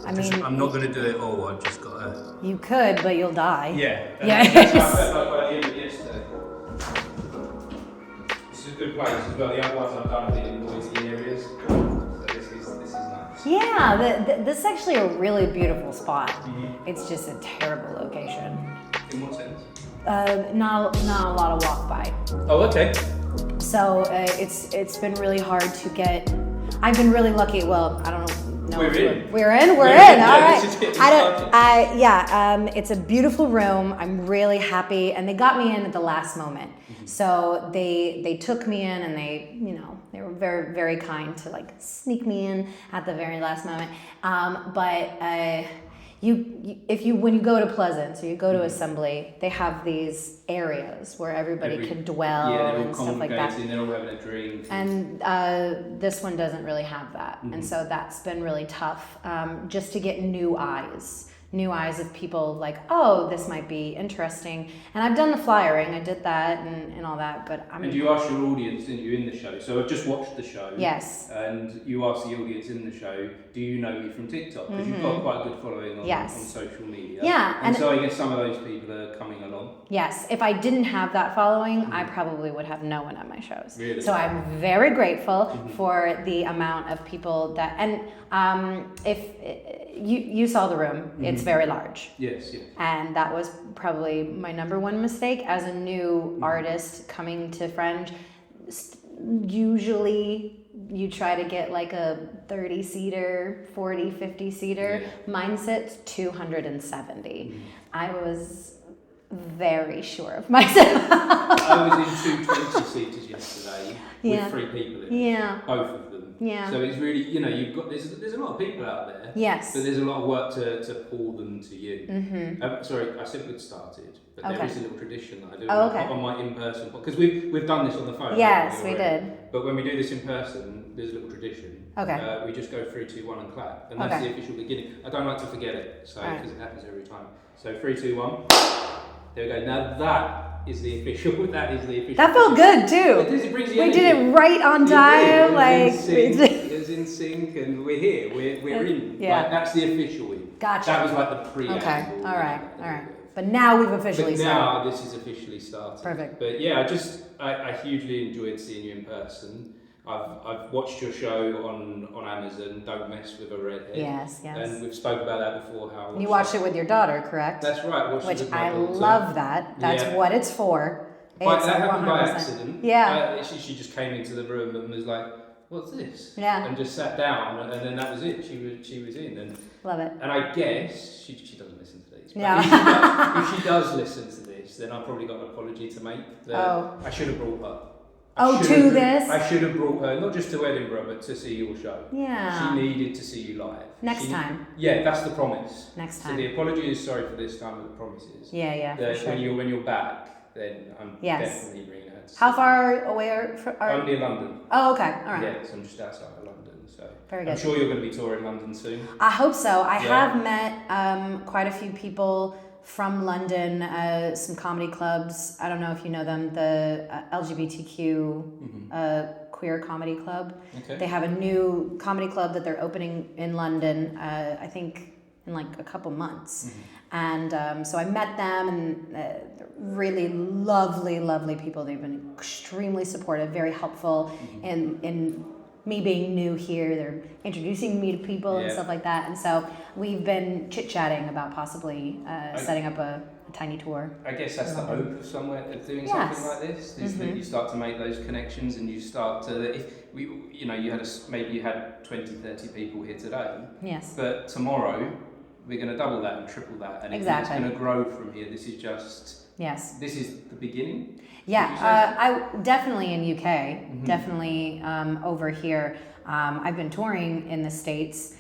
I'm not going to do it all. I've just got to. You could, but you'll die. Yeah. Yeah. That's how I felt like by the end of yesterday. This is a good place as well. The other ones I've done have been in noisy areas. So this is nice. Yeah, this is actually a really beautiful spot. Mm-hmm. It's just a terrible location. In what sense? Not a lot of walk by. Oh, okay. So it's been really hard to get. I've been really lucky. Well, I don't know. We're in. We're in. All Yeah, right. It's a beautiful room. I'm really happy, and they got me in at the last moment. Mm-hmm. So they took me in, and they were very, very kind to like sneak me in at the very last moment. When you go to Pleasance or you go to Assembly, they have these areas where everybody can dwell and stuff like that. They're all having a drink. And this one doesn't really have that. Mm-hmm. And so that's been really tough, just to get new eyes of people like, oh, this might be interesting. And I've done the flyering, I did that and all that, but And you asked your audience, didn't you, in the show? So I've just watched the show. Yes. And you asked the audience in the show, do you know me from TikTok? Because you've got quite a good following on social media. Yeah. And so I guess some of those people are coming along. Yes. If I didn't have that following, I probably would have no one at my shows. Really? So I'm very grateful for the amount of people that, and if you saw the room, it's very large. Yes, yes. And that was probably my number one mistake as a new artist coming to Fringe. Usually you try to get like a 30-seater, 40, 50-seater. Mine sits 270. I was very sure of myself. I was in 2 20-seaters yesterday with 3 people in it. Yeah. Both of them. Yeah. So it's really, you've got, there's a lot of people out there. Yes. But there's a lot of work to pull them to you. Mm-hmm. Sorry, I said we'd started, but there is a little tradition that I do on my in-person, because we've done this on the phone. Yes, we did. But when we do this in person, there's a little tradition. Okay. We just go 3, 2, 1 and clap, and that's the official beginning. I don't like to forget it, so because it happens every time. So 3, 2, 1. There we go. Now that is the official. That is the official. That felt good too. It brings the we energy. did it right on time. It was in sync, and we're here. We're in. Yeah. Like, that's the official in. Gotcha. That was like the pre-amble. Okay. All right. But now we've officially started. Now this is officially started. Perfect. But yeah, I hugely enjoyed seeing you in person. I've watched your show on Amazon, Don't Mess with a Redhead. Yes. And we've spoken about that before. How you watched it with your daughter, correct? That's right. Which I love that. That's what it's for. But that happened by accident. Yeah. She just came into the room and was like, "What's this?" Yeah. And just sat down, and then that was it. She was in, and love it. And I guess she doesn't listen to these. Yeah. If she does listen to this, then I've probably got an apology to make. I should have brought her. To this? I should have brought her, not just to Edinburgh, but to see your show. Yeah. She needed to see you live. Next time. Yeah, that's the promise. Next time. So the apology is sorry for this time, but the promise is. Yeah, for sure. When you're back, then I'm definitely bringing her to see. How far away are I'm near London. Oh, okay. All right. Yeah, so I'm just outside of London. So very good. I'm sure you're going to be touring London soon. I hope so. I have met quite a few people from London, some comedy clubs. I don't know if you know them, the LGBTQ queer comedy club. Okay. They have a new comedy club that they're opening in London, I think in like a couple months. And so I met them, and they're really lovely people. They've been extremely supportive, very helpful in me being new here. They're introducing me to people and stuff like that. And so we've been chit-chatting about possibly setting up a tiny tour. I guess that's the hope of doing something like this, is that you start to make those connections, and you start to, maybe you had 20, 30 people here today. Yes. But tomorrow, we're going to double that and triple that. And it's going to grow from here. This is just... Yes. This is the beginning? Yeah, I definitely in UK, definitely over here. I've been touring in the States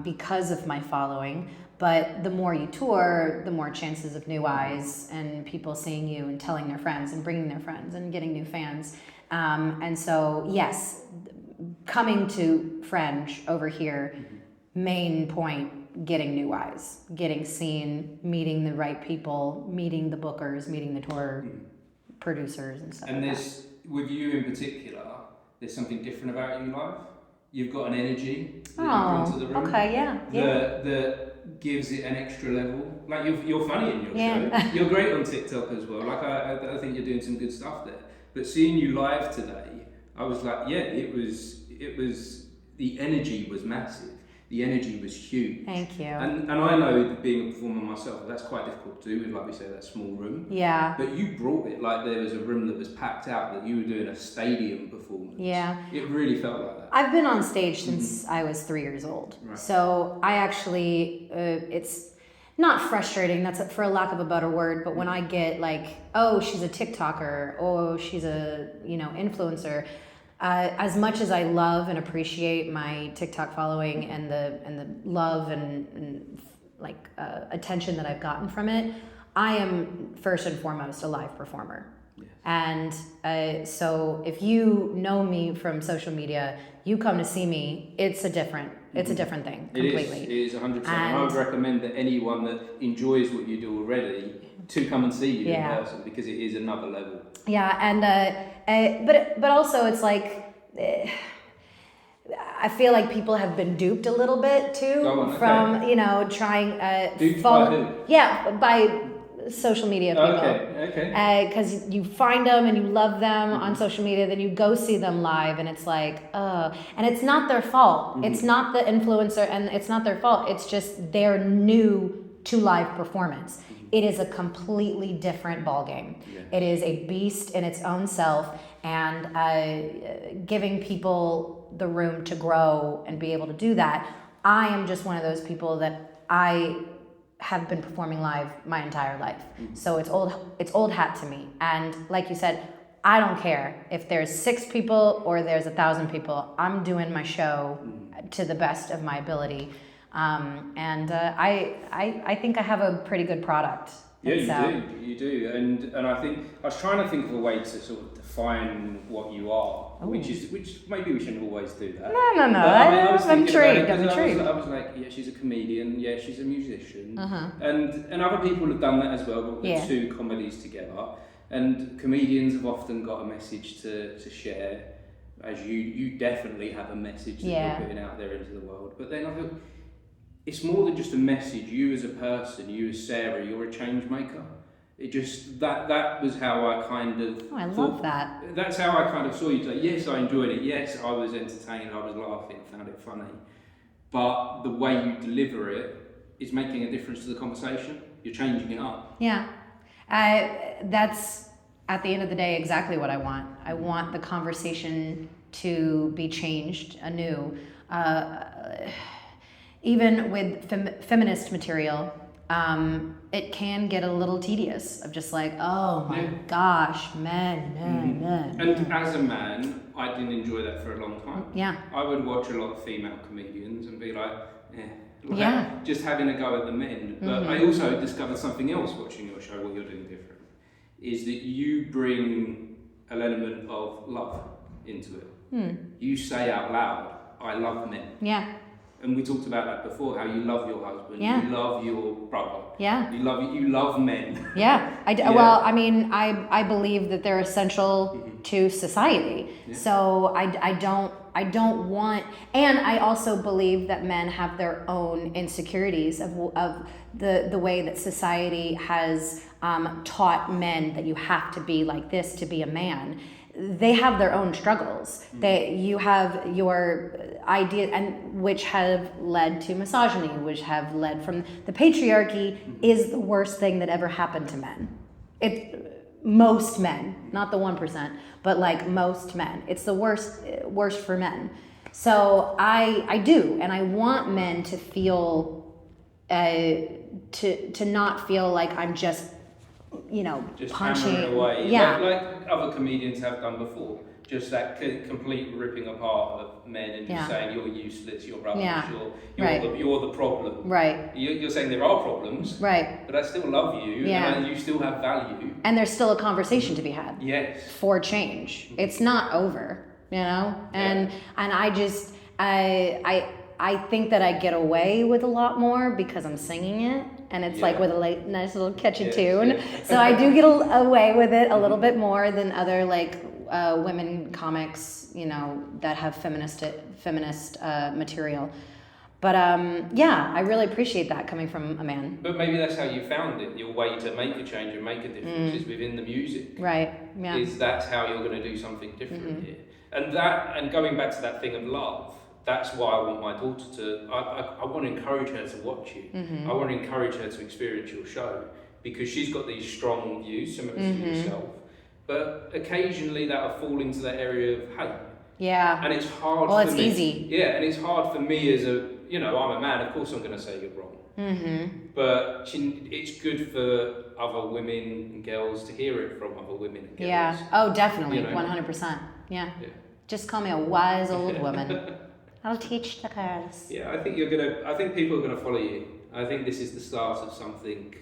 because of my following, but the more you tour, the more chances of new eyes and people seeing you and telling their friends and bringing their friends and getting new fans. And so, yes, coming to Fringe over here, main point, getting new eyes, getting seen, meeting the right people, meeting the bookers, meeting the tour producers and stuff. And with you in particular, there's something different about you live? You've got an energy that you Oh, bring to the room. okay, yeah. That gives it an extra level. Like you're funny in your Yeah. show. You're great on TikTok as well. Like I think you're doing some good stuff there. But seeing you live today, I was like, yeah, it was the energy was massive. The energy was huge. Thank you. And I know that being a performer myself, that's quite difficult to do with, like we say, that small room. Yeah. But you brought it, like there was a room that was packed out, that you were doing a stadium performance. Yeah. It really felt like that. I've been on stage since I was 3 years old. Right. So I actually, it's not frustrating, that's for a lack of a better word, but when I get like, oh, she's a TikToker, oh, she's a, influencer, as much as I love and appreciate my TikTok following and the love and attention that I've gotten from it, I am first and foremost a live performer. Yes. And so if you know me from social media, you come to see me, it's a different thing completely. It is 100%. And I would recommend that anyone that enjoys what you do already to come and see you in person, because it is another level. Yeah, and but also it's like I feel like people have been duped a little bit too from trying duped by who? Yeah, by social media people. Okay. Because you find them and you love them on social media, then you go see them live, and it's like, and it's not their fault. Mm-hmm. It's not the influencer, and it's not their fault. It's just they're new to live performance. Mm-hmm. It is a completely different ballgame. Yeah. It is a beast in its own self, and giving people the room to grow and be able to do that. I am just one of those people that I have been performing live my entire life. Mm-hmm. So it's old hat to me. And like you said, I don't care if there's 6 people or there's 1,000 people. I'm doing my show to the best of my ability. I think I have a pretty good product. Yeah, you do. And I think I was trying to think of a way to sort of define what you are, which maybe we shouldn't always do that. No. I'm intrigued. I was like, yeah, she's a comedian. Yeah, she's a musician. Uh-huh. And other people have done that as well. But the 2 comedies together, and comedians have often got a message to share. As you definitely have a message that you're putting out there into the world. But then I thought, it's more than just a message. You as a person, you as Sarah, you're a change maker. It just, that was how I kind of love that. That's how I kind of saw you today. Yes, I enjoyed it. Yes, I was entertained. I was laughing. I found it funny. But the way you deliver it is making a difference to the conversation. You're changing it up. Yeah. That's, at the end of the day, exactly what I want. I want the conversation to be changed anew. Even with feminist material, it can get a little tedious of just like, oh my gosh, men. And as a man, I didn't enjoy that for a long time. Yeah. I would watch a lot of female comedians and be like, just having a go at the men. But I also discovered something else watching your show, what you're doing different, is that you bring an element of love into it. You say out loud, I love men. Yeah. And we talked about that before, how you love your husband, you love your brother. Yeah. You love men. Yeah. Well, I mean, I believe that they're essential to society. Yeah. So I don't want, and I also believe that men have their own insecurities of the way that society has taught men that you have to be like this to be a man. They have their own struggles. You have your idea, and which have led to misogyny, which have led from the patriarchy is the worst thing that ever happened to men. Most men, not the 1%, but like most men. It's the worst for men. So I do, and I want men to feel, to not feel like I'm just punching hammering away. Yeah. Like other comedians have done before. Just that complete ripping apart of men and just saying you're useless, you're rubbish, you're the problem. Right. You're saying there are problems. Right. But I still love you and you still have value. And there's still a conversation to be had. Yes. For change. It's not over, And I just I think that I get away with a lot more because I'm singing it, and it's like with a nice little catchy tune. So I do get away with it a little bit more than other women comics, you know, that have feminist material. But yeah, I really appreciate that coming from a man. But maybe that's how you found it. Your way to make a change and make a difference is within the music. Right. Yeah. That's how you're going to do something different here. And going back to that thing of love, that's why I want my daughter to. I want to encourage her to watch you. I want to encourage her to experience your show because she's got these strong views, similar to yourself. But occasionally that'll fall into that area of hate. Yeah. And it's hard. Well, for it's me. easy. Yeah, and it's hard for me as a. You know, I'm a man, of course I'm going to say you're wrong. But it's good for other women and girls to hear it from other women and girls. Yeah. Oh, definitely. You know? 100%. Yeah. Just call me a wise old woman. I'll teach the girls. Yeah, I think people are going to follow you. I think this is the start of something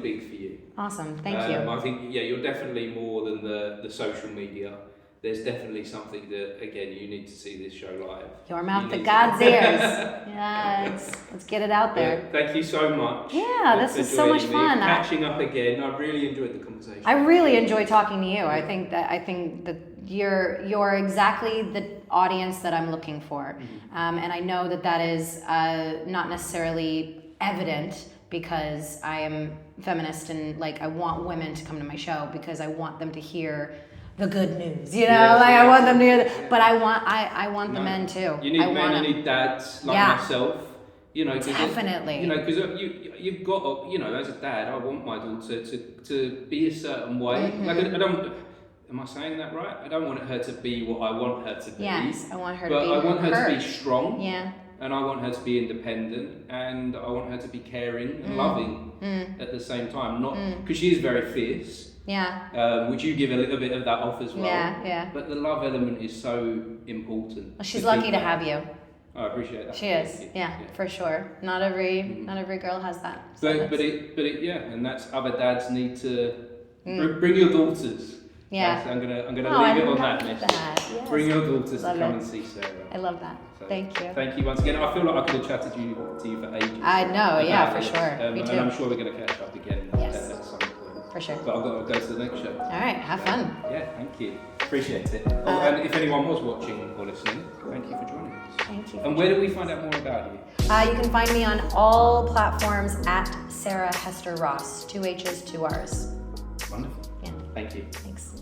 big for you. Awesome. Thank you. I think, you're definitely more than the social media. There's definitely something that, again, you need to see this show live. Your mouth to God's ears. Yes. Let's get it out there. Yeah, thank you so much. Yeah, this was so much fun. Catching up again. I really enjoyed the conversation. I really enjoy talking to you. I think that you're exactly the audience that I'm looking for. And I know that is not necessarily evident because I am feminist and like I want women to come to my show because I want them to hear the good news, you know, I want them to hear that, but I want the men too. You need men, you need dads like myself, you know. Definitely. You know, because you've got, you know, as a dad, I want my daughter to be a certain way. Like I don't, am I saying that right? I don't want her to be what I want her to be. Yes, I want her to be But I want her to be strong. Yeah. And I want her to be independent, and I want her to be caring and loving at the same time. Not because she is very fierce. Yeah. Which you give a little bit of that off as well. Yeah. But the love element is so important. Well, she's lucky to have you. I appreciate that. She is. Yeah, for sure. Not every girl has that. So but it and that's other dads need to bring your daughters. Yeah. I'm gonna leave it on that message. Yes. Bring your daughters to come and see Sarah. I love that. So, thank you. Thank you once again. I feel like I could have chatted to you for ages. I know. Yeah, for sure. Me too. And I'm sure we're gonna catch up again. Yes. At some point. For sure. But I've got to go to the next show. All right. Have fun. Yeah. Thank you. Appreciate it. And if anyone was watching or listening, thank you for joining us. Thank you. And where do we find out more about you? You can find me on all platforms at Sarah Hester Ross. 2 H's, 2 R's. Wonderful. Yeah. Thank you. Thanks.